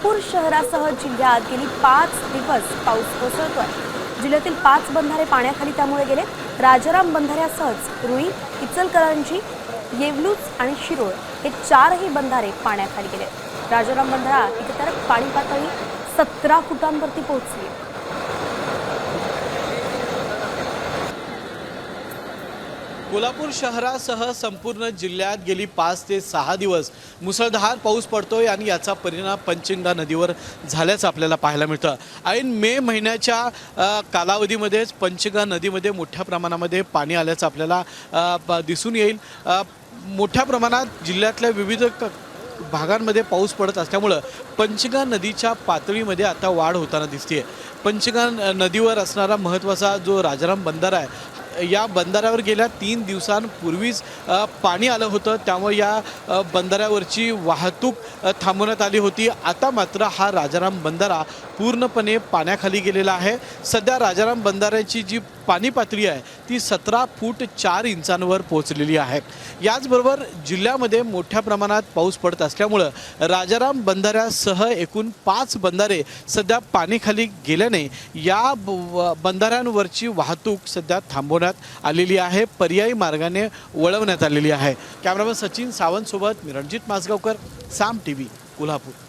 कोल्हापूर शहरासह जिल्ह्यात गेली 5 दिवस पाऊस कोसळतोय। जिल्ह्यातील 5 बंधारे पाण्याखाली त्यामुळे गेले। राजाराम बंधाऱ्यासह रुई, इचलकरंजी, येवलूज आणि शिरोळ हे 4ही बंधारे पाण्याखाली गेले। राजाराम बंधारा इथे तर पाणी पातळी 17 फुटांवरती पोहोचली। कोल्हापूर शहरासह संपूर्ण जिल्ह्यात गेली 5 ते 6 दिवस मुसळधार पाऊस पडतोय आणि याचा परिणाम पंचगंगा नदीवर झाल्याचं आपल्याला पाहायला मिळतं। ऐन मे महिन्याच्या कालावधीमध्येच पंचगंगा नदीमध्ये मोठ्या प्रमाणामध्ये पाणी आल्याचं आपल्याला दिसून येईल। मोठ्या प्रमाणात जिल्ह्यातल्या विविध भागांमध्ये पाऊस पडत असल्यामुळे पंचगंगा नदीच्या पातळीमध्ये आता वाढ होताना दिसते। पंचगंगा नदीवर असणारा महत्त्वाचा जो राजाराम बंधारा आहे, या बंधाऱ्यावर गेल्या 3 दिवसांपूर्वीच पाणी आलं होतं, त्यामुळे या बंधाऱ्यावरची वाहतूक थांबवण्यात आली होती। आता मात्र हा राजाराम बंधारा पूर्णपणे पाण्याखाली गेलेला आहे। सध्या राजाराम बंधाऱ्याची जी पाणी पातळी आहे ती 17 फूट 4 इंचांवर पोहोचलेली आहे। याचबरोबर जिल्ह्यामध्ये मोठ्या प्रमाणात पाऊस पडत असल्यामुळं राजाराम बंधाऱ्यासह एकूण 5 बंधारे सध्या पाणीखाली गेल्याने या बंधाऱ्यांवरची वाहतूक सध्या थांबवण्यात आलेली आहे, पर्यायी मार्गाने वळवण्यात आलेली आहे। कॅमेरामन सचिन सावंत सोबत मी रणजित माजगावकर, साम टीव्ही, कोल्हापूर।